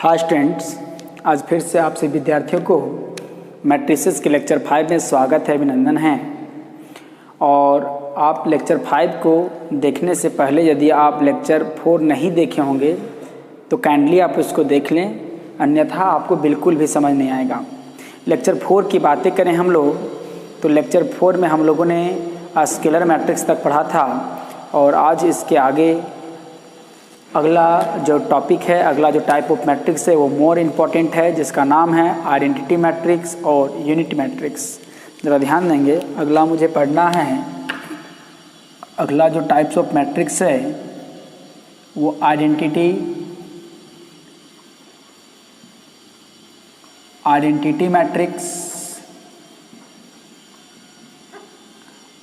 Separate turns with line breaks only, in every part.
Hi students, आज फिर से आपसे विद्यार्थियों को मैट्रिसेस के लेक्चर 5 में स्वागत है, अभिनंदन है। और आप लेक्चर 5 को देखने से पहले यदि आप लेक्चर 4 नहीं देखे होंगे तो काइंडली आप उसको देख लें, अन्यथा आपको बिल्कुल भी समझ नहीं आएगा। लेक्चर 4 की बातें करें हम लोग तो लेक्चर 4 में हम लोगों ने स्केलर मैट्रिक्स तक पढ़ा था और आज इसके आगे अगला जो टॉपिक है, अगला जो टाइप ऑफ मैट्रिक्स है वो मोर इम्पॉर्टेंट है, जिसका नाम है आइडेंटिटी मैट्रिक्स और यूनिट मैट्रिक्स। ज़रा ध्यान देंगे, अगला मुझे पढ़ना है। अगला जो टाइप्स ऑफ मैट्रिक्स है वो आइडेंटिटी मैट्रिक्स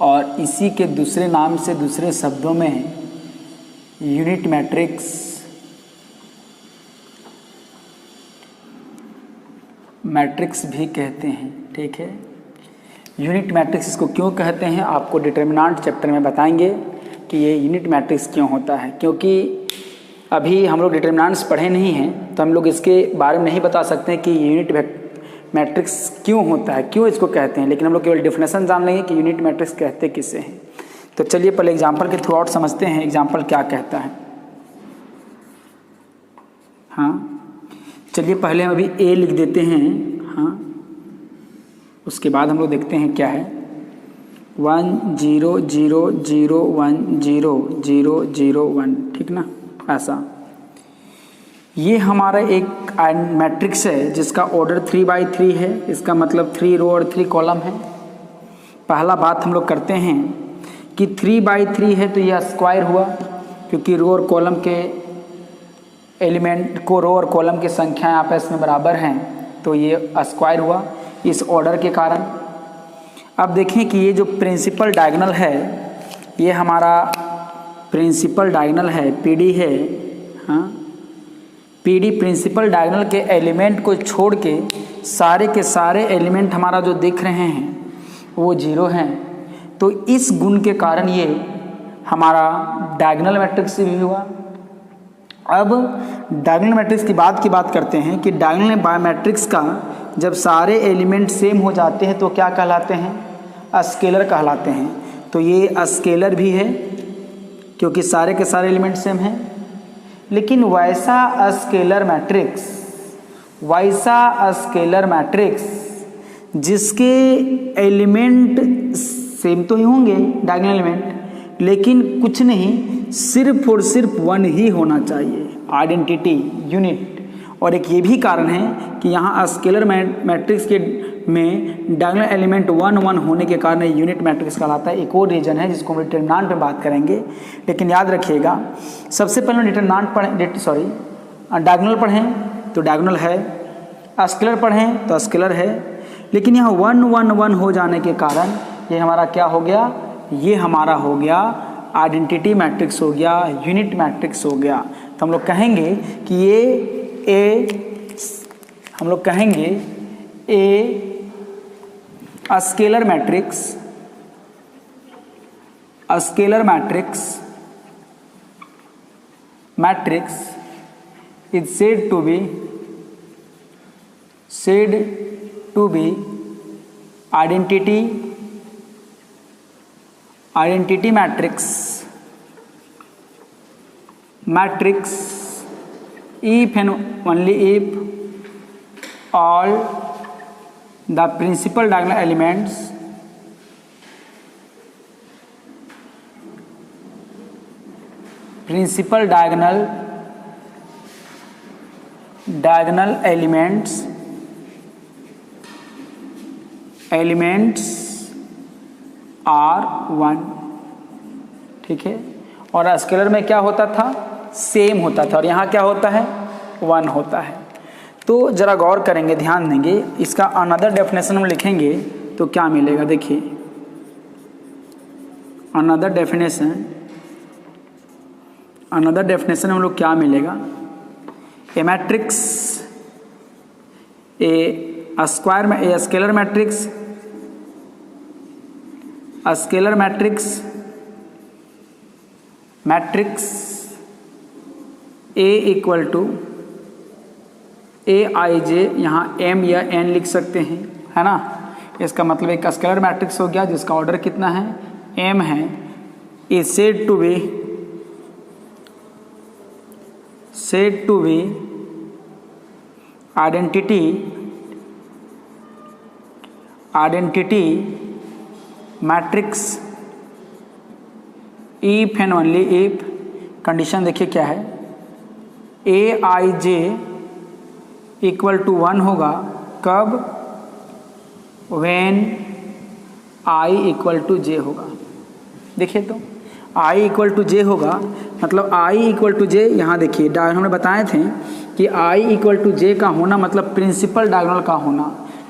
और इसी के दूसरे नाम से, दूसरे शब्दों में यूनिट मैट्रिक्स, मैट्रिक्स भी कहते हैं। ठीक है, यूनिट मैट्रिक्स इसको क्यों कहते हैं आपको डिटर्मिनेंट चैप्टर में बताएंगे कि ये यूनिट मैट्रिक्स क्यों होता है, क्योंकि अभी हम लोग डिटर्मिनेंट्स पढ़े नहीं हैं तो हम लोग इसके बारे में नहीं बता सकते कि यूनिट मैट्रिक्स क्यों होता है, क्यों इसको कहते हैं, लेकिन हम लोग केवल डेफिनेशन जान लेंगे कि यूनिट मैट्रिक्स कहते किसे हैं। तो चलिए पहले एग्जाम्पल के थ्रू आउट समझते हैं एग्जाम्पल क्या कहता है। हाँ, चलिए पहले हम अभी ए लिख देते हैं। हाँ, उसके बाद हम लोग देखते हैं क्या है। 1 0 0 0 1 0 0 0 1, ठीक ना, ऐसा। ये हमारा एक मैट्रिक्स है जिसका ऑर्डर 3×3 है। इसका मतलब 3 रो और 3 कॉलम है। पहला बात हम लोग करते हैं कि 3×3 है तो यह स्क्वायर हुआ, क्योंकि रो और कॉलम के एलिमेंट को, रो और कॉलम की संख्याएं आपस में बराबर हैं, तो ये स्क्वायर हुआ इस ऑर्डर के कारण। अब देखें कि ये जो प्रिंसिपल डायगोनल है, ये हमारा प्रिंसिपल डायगोनल है, पीडी है। हाँ, पीडी प्रिंसिपल डायगोनल के एलिमेंट को छोड़ के सारे के सारे एलिमेंट हमारा जो दिख रहे हैं वो 0 हैं। तो इस गुण के कारण ये हमारा डायगोनल मैट्रिक्स भी हुआ। अब डायगोनल मैट्रिक्स की बात करते हैं कि डायगोनल मैट्रिक्स का जब सारे एलिमेंट सेम हो जाते हैं तो क्या कहलाते हैं? स्केलर कहलाते हैं। तो ये स्केलर भी है क्योंकि सारे के सारे एलिमेंट सेम हैं। लेकिन वैसा स्केलर मैट्रिक्स जिसके एलिमेंट सेम तो ही होंगे, डायगोनल एलिमेंट, लेकिन कुछ नहीं, सिर्फ और सिर्फ 1 ही होना चाहिए, आइडेंटिटी, यूनिट। और एक ये भी कारण है कि यहाँ स्केलर मैट्रिक्स के में डायगोनल एलिमेंट 1 1 होने के कारण यूनिट मैट्रिक्स कहलाता है। एक और रीजन है जिसको हम डिटरमिनेंट में बात करेंगे, लेकिन याद रखिएगा सबसे पहले डिटरमिनेंट डायगोनल पढ़ें तो डायगोनल है, स्केलर पढ़ें तो स्केलर है। लेकिन यहाँ 1 1 1 हो जाने के कारण ये हमारा क्या हो गया? ये हमारा हो गया आइडेंटिटी मैट्रिक्स हो गया, यूनिट मैट्रिक्स हो गया। तो हम लोग कहेंगे कि ये scalar matrix is said to be identity matrix if and only if all the principal diagonal elements elements are 1। ठीक है, और स्केलर में क्या होता था? सेम होता था, और यहाँ क्या होता है? 1 होता है। तो जरा गौर करेंगे, ध्यान देंगे, इसका अनदर डेफिनेशन हम लिखेंगे तो क्या मिलेगा। देखिए, अनदर डेफिनेशन हम लोग क्या मिलेगा? A matrix, a scalar matrix A equal to A I J, यहाँ एम या एन लिख सकते हैं, है ना। इसका मतलब एक स्केलर मैट्रिक्स हो गया जिसका ऑर्डर कितना है, एम है। Is said to be identity matrix if and only if, condition देखिए क्या है, ए आई जे इक्वल टू 1 होगा, कब, व्हेन आई इक्वल टू जे होगा। देखिए तो आई इक्वल टू जे होगा, मतलब आई इक्वल टू जे, यहाँ देखिए हमने बताए थे कि आई इक्वल टू जे का होना मतलब प्रिंसिपल डायगोनल का होना,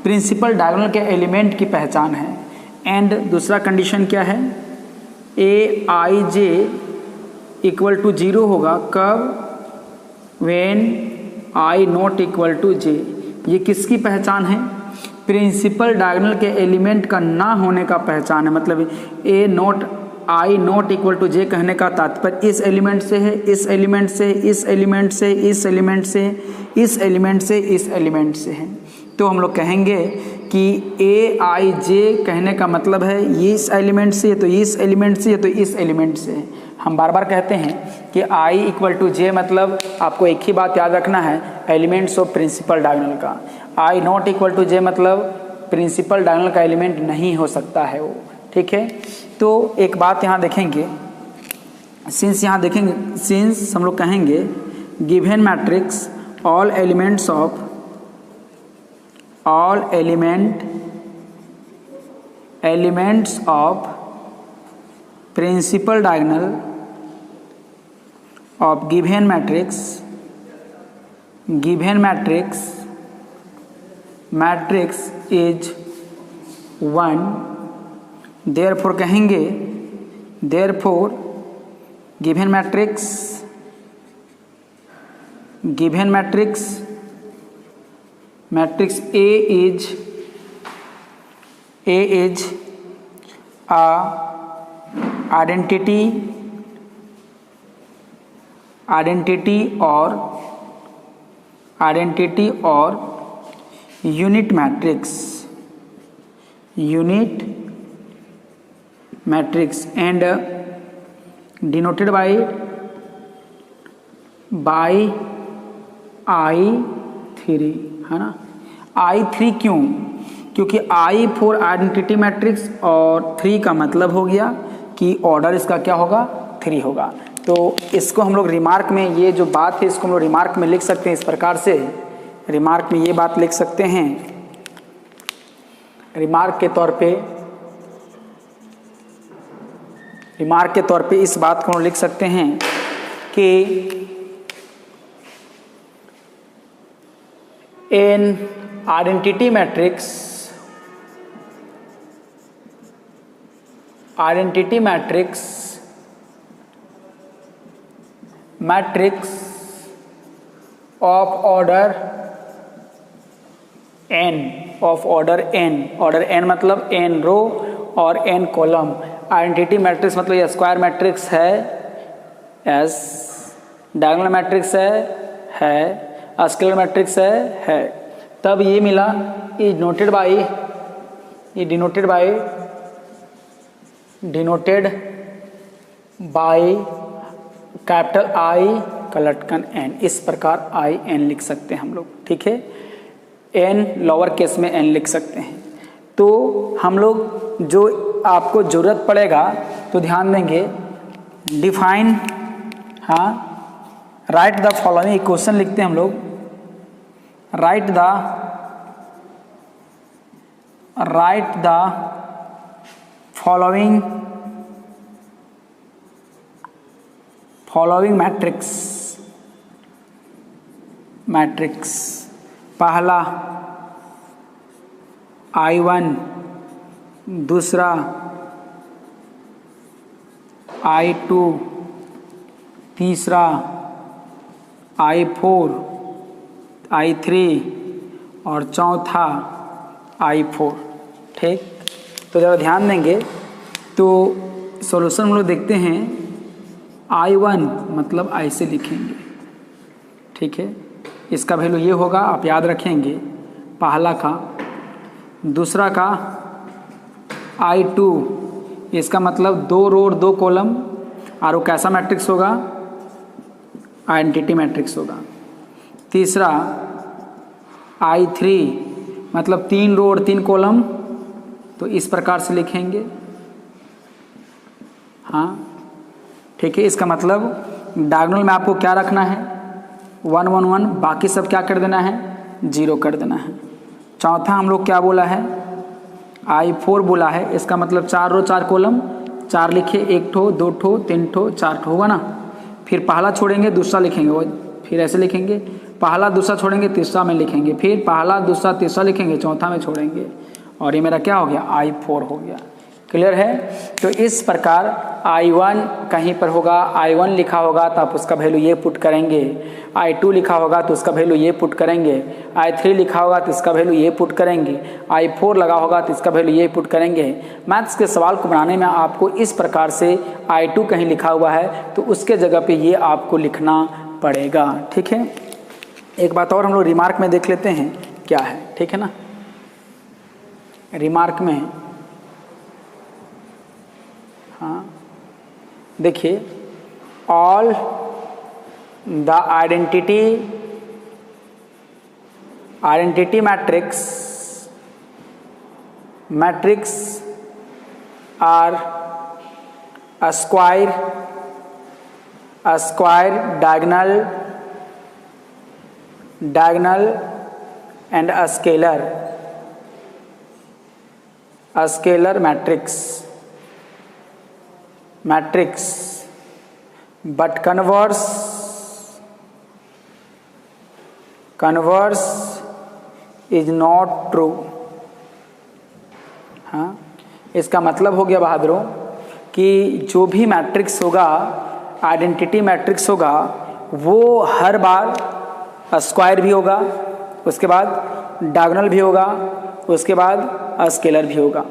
प्रिंसिपल डायगोनल के एलिमेंट की पहचान है। एंड दूसरा कंडीशन क्या है, ए आई जे इक्वल टू 0 होगा, कब, when I not equal to J. ये किसकी पहचान है, प्रिंसिपल डायगोनल के एलिमेंट का ना होने का पहचान है। मतलब A not I not equal to J कहने का तात्पर्य इस एलिमेंट से है, इस एलिमेंट से, इस एलिमेंट से, इस एलिमेंट से, इस एलिमेंट से, इस एलिमेंट से है। तो हम लोग कहेंगे कि ए आई जे कहने का मतलब है ये इस एलिमेंट से, तो इस एलिमेंट से, तो इस एलिमेंट से। हम बार बार कहते हैं कि आई इक्वल टू जे मतलब आपको एक ही बात याद रखना है, एलिमेंट्स ऑफ प्रिंसिपल डायगोनल का। आई नॉट इक्वल टू जे मतलब प्रिंसिपल डायगोनल का एलिमेंट नहीं हो सकता है वो, ठीक है। तो एक बात यहाँ देखेंगे, सिंस यहाँ देखेंगे, सिंस हम लोग कहेंगे given matrix all elements of principal diagonal of given matrix is 1, therefore कहेंगे therefore given matrix A is a identity or unit matrix and denoted by I3, है ना। I3 क्यों, क्योंकि I फॉर आइडेंटिटी मैट्रिक्स और 3 का मतलब हो गया कि ऑर्डर इसका क्या होगा, 3 होगा। तो इसको हम लोग रिमार्क में, ये जो बात है इसको हम लोग रिमार्क में लिख सकते हैं इस प्रकार से। रिमार्क में ये बात लिख सकते हैं, रिमार्क के तौर पे इस बात को हम लिख सकते हैं कि इन identity matrix of order n, order n मतलब n रो और n कॉलम। आइडेंटिटी मैट्रिक्स मतलब ये स्क्वायर मैट्रिक्स है, एस डायगोनल मैट्रिक्स है, स्केलर मैट्रिक्स है। तब ये मिला, ये डिनोटेड बाय कैपिटल I का लटकन n। इस प्रकार I n लिख सकते हैं हम लोग, ठीक है। n लोअर केस में n लिख सकते हैं। तो हम लोग जो आपको ज़रूरत पड़ेगा तो ध्यान देंगे, डिफाइन, हाँ, राइट द फॉलोइंग, क्वेश्चन लिखते हैं हम लोग, राइट द फॉलोइंग मैट्रिक्स। पहला I1, दूसरा I2, तीसरा I4, I3 और चौथा I4, ठीक। तो ज़रा ध्यान देंगे तो सॉल्यूशन हम लोग देखते हैं। I1 मतलब ऐसे लिखेंगे, ठीक है। इसका वैल्यू ये होगा, आप याद रखेंगे पहला का। दूसरा का I2, इसका मतलब 2 रो और 2 कॉलम, और वो कैसा मैट्रिक्स होगा, आइडेंटिटी मैट्रिक्स होगा। तीसरा I3 मतलब 3 रो और 3 कॉलम, तो इस प्रकार से लिखेंगे। हाँ ठीक है, इसका मतलब डायगोनल में आपको क्या रखना है, 1 1 1, बाकी सब क्या कर देना है, 0 कर देना है। चौथा हम लोग क्या बोला है, I4 बोला है, इसका मतलब 4 रो 4 कॉलम, 4 लिखे, 1 ठो 2 ठो 3 ठो 4 ठो होगा ना। फिर पहला छोड़ेंगे दूसरा लिखेंगे, वो फिर ऐसे लिखेंगे, पहला दूसरा छोड़ेंगे तीसरा में लिखेंगे, फिर पहला दूसरा तीसरा लिखेंगे, चौथा में छोड़ेंगे, और ये मेरा क्या हो गया, I4 हो गया। क्लियर है। तो इस प्रकार I1 कहीं पर होगा, I1 लिखा होगा तो आप उसका वैल्यू ये पुट करेंगे, I2 लिखा होगा तो उसका वैल्यू ये पुट करेंगे, I3 लिखा होगा तो इसका वैल्यू ये पुट करेंगे, I4 लगा होगा तो इसका वैल्यू ये पुट करेंगे। मैथ्स के सवाल को बनाने में आपको इस प्रकार से I2 कहीं लिखा हुआ है तो उसके जगह पे ये आपको लिखना पड़ेगा। ठीक है, एक बात और हम लोग रिमार्क में देख लेते हैं क्या है। ठीक है ना, रिमार्क में हाँ देखिए, all the identity matrix are square diagonal and a scalar matrix but converse is not true। हाँ, इसका मतलब हो गया बहादुरों कि जो भी मैट्रिक्स होगा, आइडेंटिटी मैट्रिक्स होगा, वो हर बार स्क्वायर भी होगा, उसके बाद डायगोनल भी होगा, उसके बाद स्केलर भी होगा।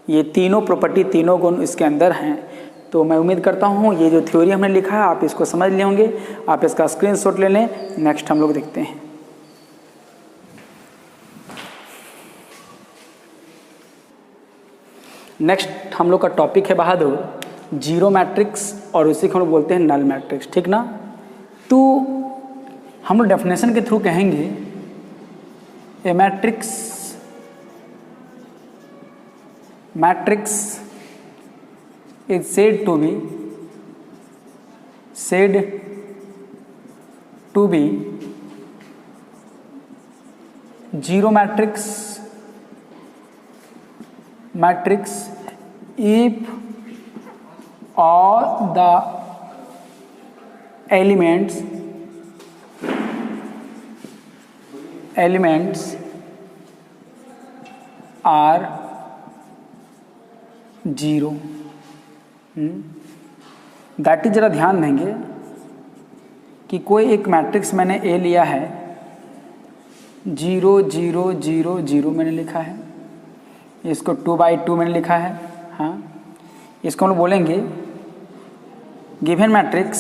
ये तीनों प्रॉपर्टी, तीनों गुण इसके अंदर हैं। तो मैं उम्मीद करता हूँ ये जो थ्योरी हमने लिखा है आप इसको समझ लिए होंगे। आप इसका स्क्रीनशॉट ले लें। नेक्स्ट हम लोग देखते हैं। नेक्स्ट हम लोग का टॉपिक है बहादुर जीरो मैट्रिक्स, और उसी को हम लोग बोलते हैं नल मैट्रिक्स। ठीक ना, तो हम लोग डेफिनेशन के थ्रू कहेंगे ए matrix is said to be zero matrix if all the elements are zero. That is, जरा ध्यान देंगे कि कोई एक मैट्रिक्स मैंने ए लिया है, 0 0 0 0 मैंने लिखा है, इसको 2/2 मैंने लिखा है। हाँ, इसको हम लोग बोलेंगे given matrix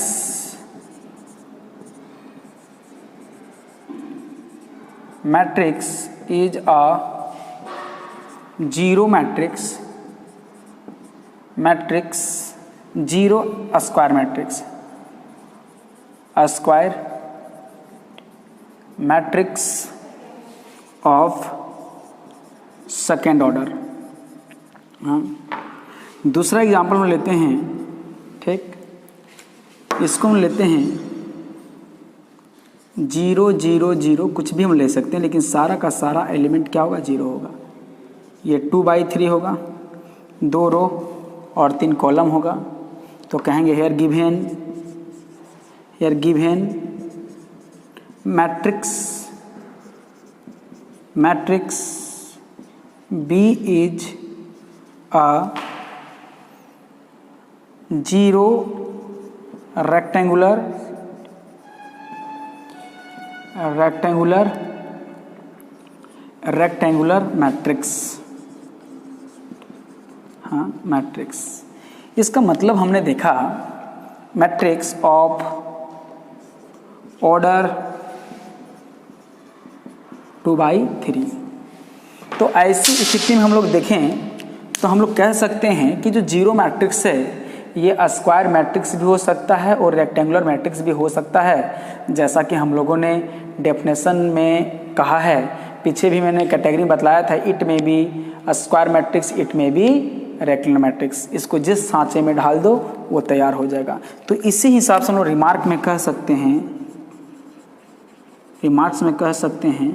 is a zero matrix zero square matrix of second order. हाँ, दूसरा एग्जांपल हम लेते हैं। ठीक, इसको हम लेते हैं 0 0 0, कुछ भी हम ले सकते हैं, लेकिन सारा का सारा एलिमेंट क्या होगा, 0 होगा। ये 2/3 होगा, 2 रो और 3 कॉलम होगा। तो कहेंगे here given matrix B is a zero rectangular matrix. हाँ, मैट्रिक्स, इसका मतलब हमने देखा मैट्रिक्स ऑफ ऑर्डर 2/3। तो ऐसी स्थिति में हम लोग देखें तो हम लोग कह सकते हैं कि जो जीरो मैट्रिक्स है ये स्क्वायर मैट्रिक्स भी हो सकता है और रेक्टेंगुलर मैट्रिक्स भी हो सकता है, जैसा कि हम लोगों ने डेफिनेशन में कहा है। पीछे भी मैंने कैटेगरी बतलाया था, इट में भी स्क्वायर मैट्रिक्स, इट में भी रेक्टेंगुलर मैट्रिक्स। इसको जिस सांचे में ढाल दो वो तैयार हो जाएगा। तो इसी हिसाब से हम लोग रिमार्क में कह सकते हैं, रिमार्क्स में कह सकते हैं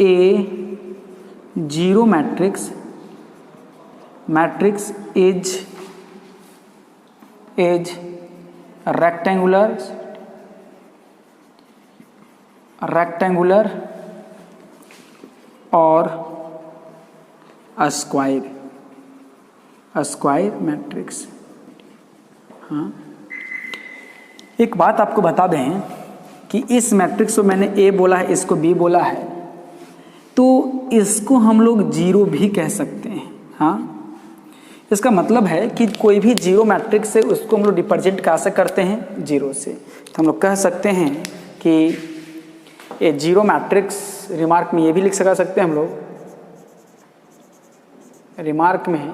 ए जीरो मैट्रिक्स इज rectangular और स्क्वायर मैट्रिक्स। हाँ, एक बात आपको बता दें कि इस मैट्रिक्स को मैंने ए बोला है, इसको बी बोला है, तो इसको हम लोग जीरो भी कह सकते हैं। हाँ, इसका मतलब है कि कोई भी जीरो मैट्रिक्स से उसको हम लोग रिप्रेजेंट कैसे करते हैं, जीरो से। तो हम लोग कह सकते हैं कि ये जीरो मैट्रिक्स, रिमार्क में ये भी लिख सकते हैं हम लोग, रिमार्क में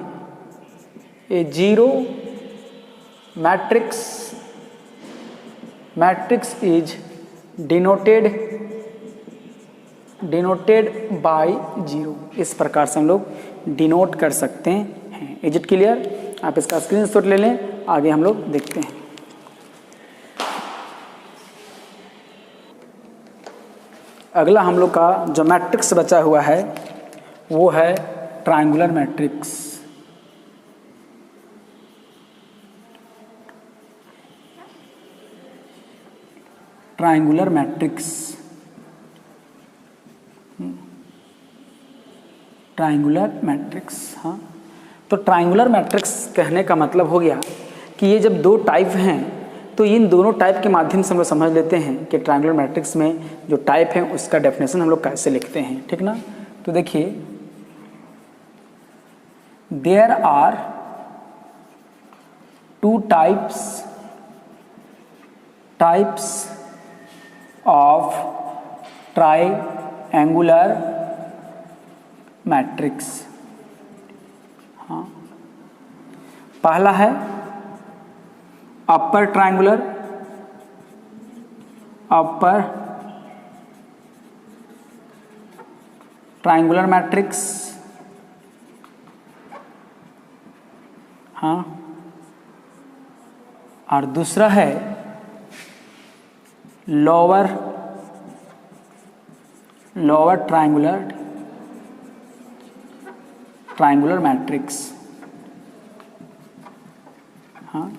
ये zero matrix is denoted by zero. इस प्रकार से हम लोग डिनोट कर सकते हैं। Is it clear? आप इसका स्क्रीनशॉट ले लें, आगे हम लोग देखते हैं। अगला हम लोग का जो मैट्रिक्स बचा हुआ है वो है triangular matrix. Triangular matrix, triangular matrix. हाँ, तो ट्रायंगुलर मैट्रिक्स कहने का मतलब हो गया कि ये जब दो टाइप हैं तो इन दोनों टाइप के माध्यम से हम लोग समझ लेते हैं कि ट्रायंगुलर मैट्रिक्स में जो टाइप है उसका डेफिनेशन हम लोग कैसे लिखते हैं, ठीक ना। तो देखिए, there are two types of triangular matrix. हाँ, पहला है अपर ट्रायंगुलर मैट्रिक्स। हाँ, और दूसरा है लोअर ट्रायंगुलर मैट्रिक्स। हाँ,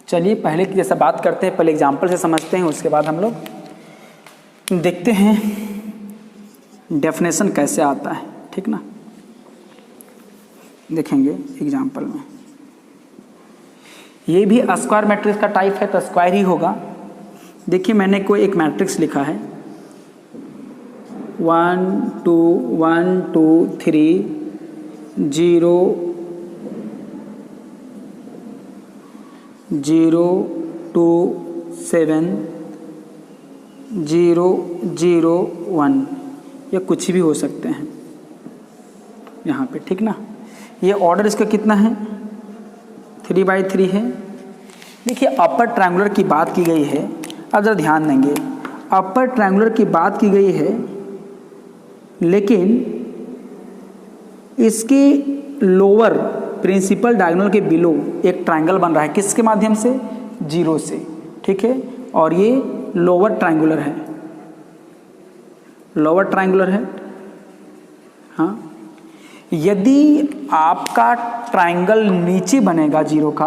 चलिए पहले की जैसा बात करते हैं, पहले एग्जाम्पल से समझते हैं, उसके बाद हम लोग देखते हैं डेफिनेशन कैसे आता है, ठीक ना। देखेंगे एग्जाम्पल में, ये भी स्क्वायर मैट्रिक्स का टाइप है तो स्क्वायर ही होगा। देखिए, मैंने कोई एक मैट्रिक्स लिखा है 1 2 1 2 3 0 0 2 7 0 0 1, या कुछ भी हो सकते हैं यहाँ पे, ठीक ना। ये ऑर्डर इसका कितना है, 3/3 है। देखिए, अपर ट्रायंगुलर की बात की गई है, अब जरा ध्यान देंगे, अपर ट्रायंगुलर की बात की गई है, लेकिन इसके लोअर प्रिंसिपल डायगोनल के बिलो एक ट्रायंगल बन रहा है, किसके माध्यम से, जीरो से, ठीक है। और ये लोअर ट्रायंगुलर है, लोअर ट्रायंगुलर है। हाँ, यदि आपका ट्रायंगल नीचे बनेगा जीरो का,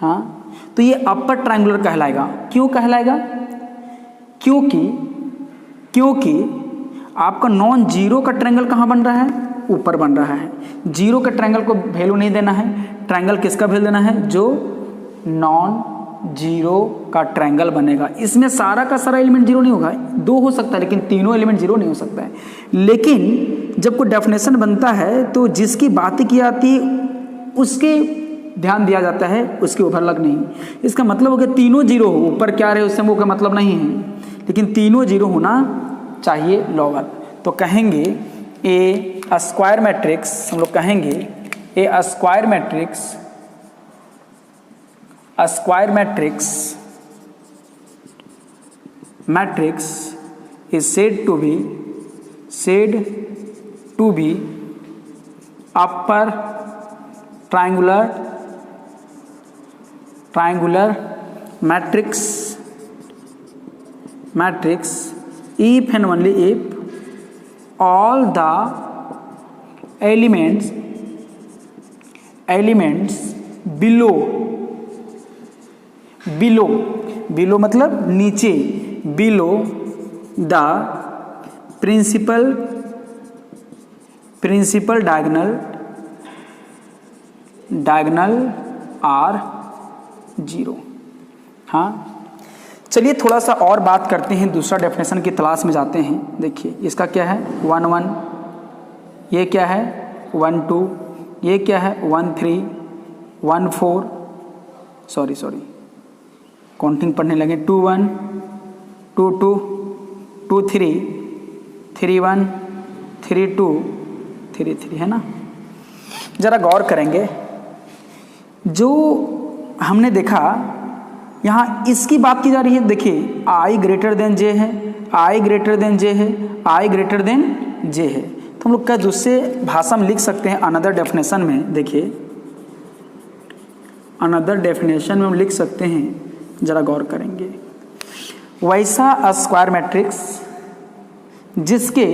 हाँ, तो ये अपर ट्रायंगुलर कहलाएगा। क्यों कहलाएगा? क्योंकि आपका नॉन जीरो का ट्रायंगल कहाँ बन रहा है, ऊपर बन रहा है। जीरो के ट्रायंगल को वैल्यू नहीं देना है, ट्रायंगल किसका वैल्यू देना है, जो नॉन जीरो का ट्रायंगल बनेगा। इसमें सारा का सारा एलिमेंट जीरो नहीं होगा, दो हो सकता है लेकिन तीनों एलिमेंट जीरो नहीं हो सकता है। लेकिन जब कोई डेफिनेशन बनता है तो जिसकी बात की आती है उसके ध्यान दिया जाता है, उसके ऊपर अलग नहीं। इसका मतलब हो गया तीनों जीरो हो, ऊपर क्या रहे उससे वो का मतलब नहीं है, लेकिन तीनों जीरो होना चाहिए लोअर। तो कहेंगे ए स्क्वायर मैट्रिक्स, हम लोग कहेंगे a square matrix is said to be upper triangular matrix if and only if all the elements below मतलब नीचे, below the principal diagonal are 0। हाँ, चलिए थोड़ा सा और बात करते हैं, दूसरा डेफिनेशन की तलाश में जाते हैं। देखिए इसका क्या है 1 1, ये क्या है 1 2, ये क्या है 1 3 1 4, सॉरी काउंटिंग पढ़ने लगे, 2 1 2 2 2 3 3 1 3 2 3 3, है ना। ज़रा गौर करेंगे, जो हमने देखा यहाँ इसकी बात की जा रही है। देखिए आई ग्रेटर देन जे है, आई ग्रेटर देन जे है, आई ग्रेटर देन जे है। तो हम लोग क्या दूसरे भाषा में लिख सकते हैं अनदर डेफिनेशन में। देखिए अनदर डेफिनेशन में हम लिख सकते हैं, ज़रा गौर करेंगे, वैसा स्क्वायर मैट्रिक्स जिसके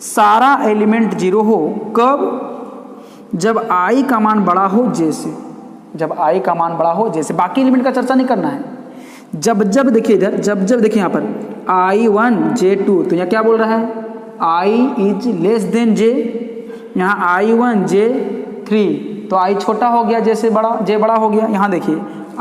सारा एलिमेंट 0 हो, कब? जब आई का मान बड़ा हो जे से, जब आई का मान बड़ा हो जैसे, बाकी एलिमेंट का चर्चा नहीं करना है। जब देखिए इधर, जब देखिए यहाँ पर I1 J2, तो यहाँ क्या बोल रहा है I is less than J, यहाँ I1 J3, तो I छोटा हो गया J से बड़ा, J बड़ा हो गया। यहाँ देखिए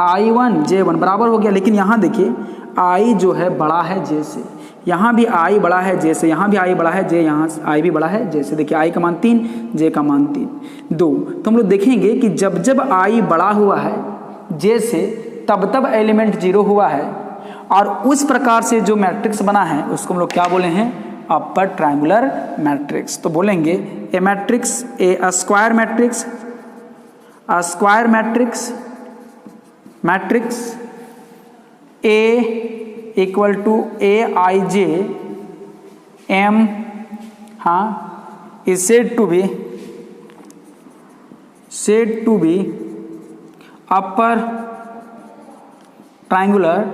I1 J1 बराबर हो गया, लेकिन यहाँ देखिए I जो है बड़ा है J से, यहाँ भी I बड़ा है J से, यहाँ भी I बड़ा है J, यहाँ I भी बड़ा है J से। देखिए I का मान 3, J का मान 3 2। तो हम लोग देखेंगे कि जब I बड़ा हुआ है J से, तब एलिमेंट 0 हुआ है, और उस प्रकार से जो मैट्रिक्स बना है उसको हम लोग क्या बोले हैं, अपर ट्रायंगुलर मैट्रिक्स। तो बोलेंगे a matrix, a square matrix A equal to Aij M, हाँ, is said to be upper triangular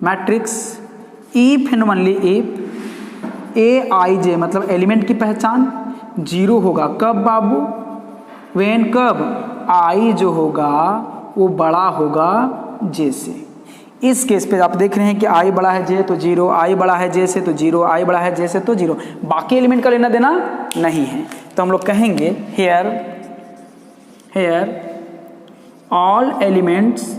matrix if and only if Aij मतलब एलिमेंट की पहचान 0 होगा। कब बाबू? when, कब? I जो होगा वो बड़ा होगा J से। इस केस पे आप देख रहे हैं कि I बड़ा है J तो 0, I बड़ा है J से तो 0, I बड़ा है J से तो 0, बाकी एलिमेंट का लेना देना नहीं है। तो हम लोग कहेंगे here all elements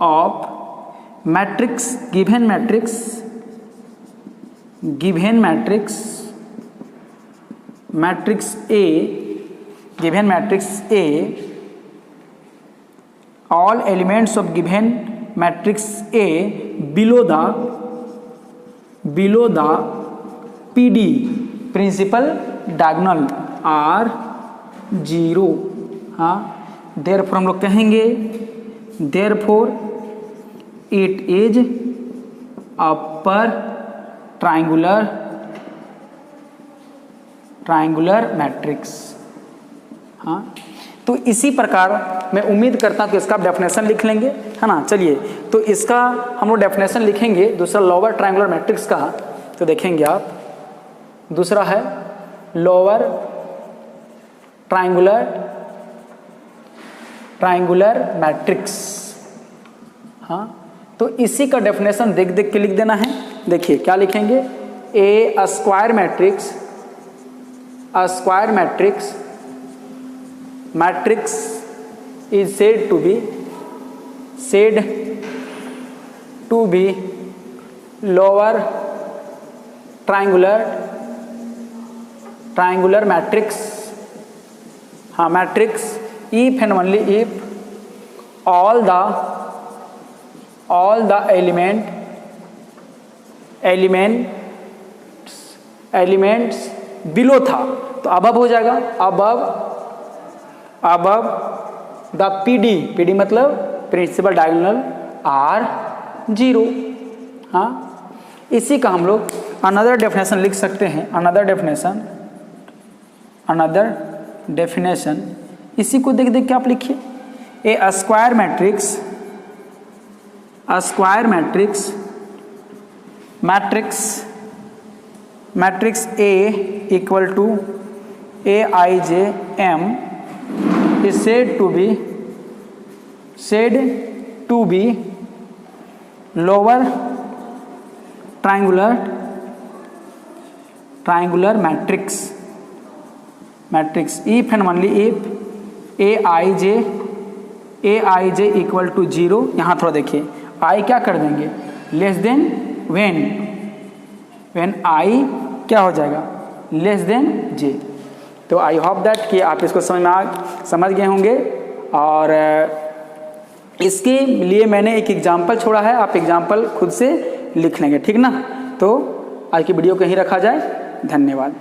of matrix given matrix A, all elements of given matrix A below the PD principal diagonal are 0। हाँ, therefore हम लोग कहेंगे therefore it is upper triangular matrix। हाँ, तो इसी प्रकार मैं उम्मीद करता हूँ कि इसका डेफिनेशन लिख लेंगे, है ना। चलिए तो इसका हम लोग डेफिनेशन लिखेंगे दूसरा लोअर ट्रायंगुलर मैट्रिक्स का। तो देखेंगे आप, दूसरा है लोअर ट्रायंगुलर मैट्रिक्स। हाँ, तो इसी का डेफिनेशन देख के लिख देना है। देखिए क्या लिखेंगे, a square matrix is said to be lower triangular matrix। हाँ, matrix if and only if all the elements below था, तो अबव हो जाएगा, अबव द पीडी मतलब प्रिंसिपल डायगोनल आर 0। हाँ, इसी का हम लोग अनदर डेफिनेशन लिख सकते हैं। अनदर डेफिनेशन इसी को देख देख के आप लिखिए। A square matrix A equal to Aij M is said to be lower triangular matrix if and only if Aij equal to 0। यहाँ थोड़ा देखिए, I क्या कर देंगे, लेस देन व्हेन I क्या हो जाएगा, लेस देन J। तो आई होप दैट कि आप इसको समझ गए होंगे। और इसके लिए मैंने एक एग्जाम्पल छोड़ा है, आप एग्जाम्पल खुद से लिख लेंगे, ठीक ना। तो आज की वीडियो को यहीं रखा जाए, धन्यवाद।